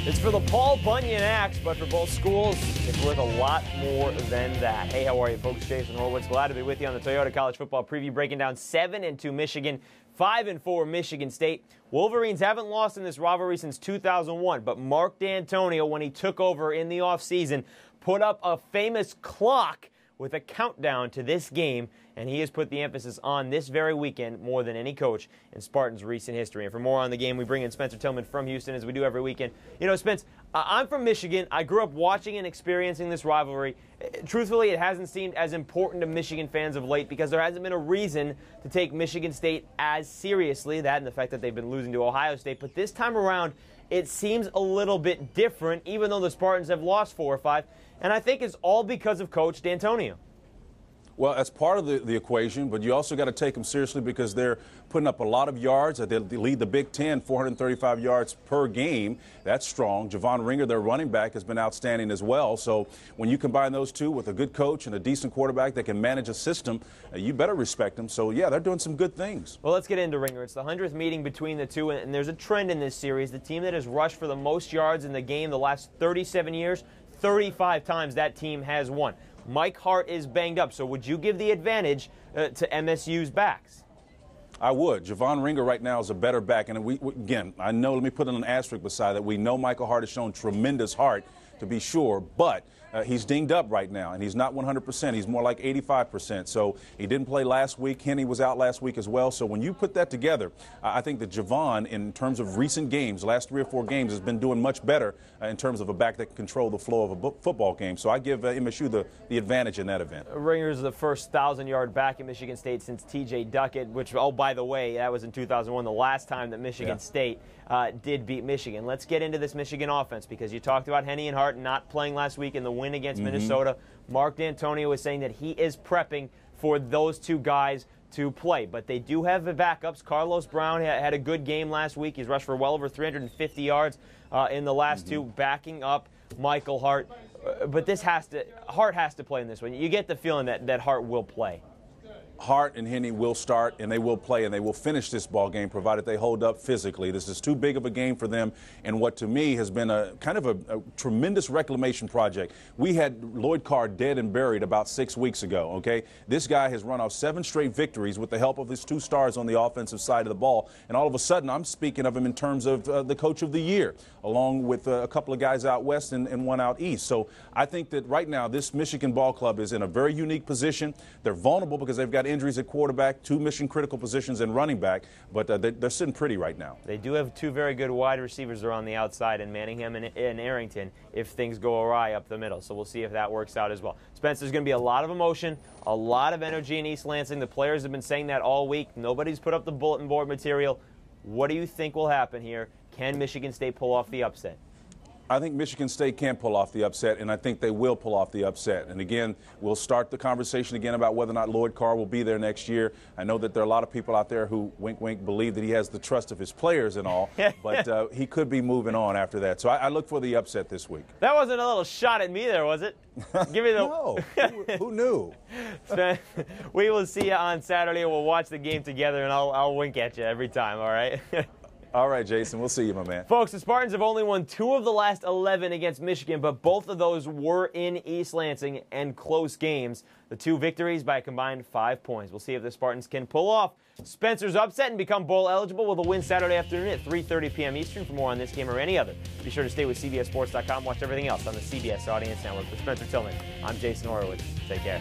It's for the Paul Bunyan Axe, but for both schools, it's worth a lot more than that. Hey, how are you, folks? Jason Horowitz, glad to be with you on the Toyota College Football Preview, breaking down 7-2 Michigan, 5-4 Michigan State. Wolverines haven't lost in this rivalry since 2001, but Mark D'Antonio, when he took over in the offseason, put up a famous clock with a countdown to this game, and he has put the emphasis on this very weekend more than any coach in Spartans' recent history. And for more on the game, we bring in Spencer Tillman from Houston, as we do every weekend. You know, Spence, I'm from Michigan. I grew up watching and experiencing this rivalry. Truthfully, it hasn't seemed as important to Michigan fans of late because there hasn't been a reason to take Michigan State as seriously, that and the fact that they've been losing to Ohio State. But this time around, it seems a little bit different, even though the Spartans have lost 4 or 5. And I think it's all because of Coach D'Antonio. Well, that's part of the equation, but you also got to take them seriously because they're putting up a lot of yards. They lead the Big Ten, 435 yards per game. That's strong. Javon Ringer, their running back, has been outstanding as well. So when you combine those two with a good coach and a decent quarterback that can manage a system, you better respect them. So, yeah, they're doing some good things. Well, let's get into Ringer. It's the 100th meeting between the two, and there's a trend in this series. The team that has rushed for the most yards in the game the last 37 years, 35 times that team has won. Mike Hart is banged up, so would you give the advantage to MSU's backs? I would. Javon Ringer right now is a better back. And again, I know, let me put an asterisk beside that. We know Michael Hart has shown tremendous heart, to be sure, but he's dinged up right now, and he's not 100%. He's more like 85%. So he didn't play last week. Henne was out last week as well. So when you put that together, I think that Javon, in terms of recent games, last 3 or 4 games, has been doing much better in terms of a back that can control the flow of a football game. So I give MSU the advantage in that event. Ringer's the first 1,000-yard back in Michigan State since T.J. Duckett, which, oh, by the way, that was in 2001, the last time that Michigan State did beat Michigan. Let's get into this Michigan offense because you talked about Henne and Hart not playing last week in the win against Minnesota. Mark D'Antonio is saying that he is prepping for those two guys to play. But they do have the backups. Carlos Brown had a good game last week. He's rushed for well over 350 yards in the last two, backing up Michael Hart. But Hart has to play in this one. You get the feeling that Hart will play. Hart and Henne will start, and they will play, and they will finish this ball game, provided they hold up physically. This is too big of a game for them, and what to me has been a kind of a tremendous reclamation project. We had Lloyd Carr dead and buried about 6 weeks ago, okay? This guy has run off 7 straight victories with the help of his 2 stars on the offensive side of the ball, and all of a sudden I'm speaking of him in terms of the coach of the year, along with a couple of guys out west and one out east. So I think that right now this Michigan ball club is in a very unique position. They're vulnerable because they've got injuries at quarterback, 2 mission-critical positions in running back, but they're sitting pretty right now. They do have 2 very good wide receivers there on the outside, in Manningham and Arrington, if things go awry up the middle. So we'll see if that works out as well. Spence, there's going to be a lot of emotion, a lot of energy in East Lansing. The players have been saying that all week. Nobody's put up the bulletin board material. What do you think will happen here? Can Michigan State pull off the upset? I think Michigan State can pull off the upset, and I think they will pull off the upset. And again, we'll start the conversation again about whether or not Lloyd Carr will be there next year. I know that there are a lot of people out there who, wink, wink, believe that he has the trust of his players and all, but he could be moving on after that. So I look for the upset this week. That wasn't a little shot at me there, was it? Give me the No, who knew? We will see you on Saturday. We'll watch the game together, and I'll wink at you every time, all right? All right, Jason, we'll see you, my man. Folks, the Spartans have only won 2 of the last 11 against Michigan, but both of those were in East Lansing and close games. The 2 victories by a combined 5 points. We'll see if the Spartans can pull off Spencer's upset and become bowl eligible with a win Saturday afternoon at 3:30 p.m. Eastern. For more on this game or any other, be sure to stay with CBSSports.com. Watch everything else on the CBS Audience Network. For Spencer Tillman, I'm Jason Horowitz. Take care.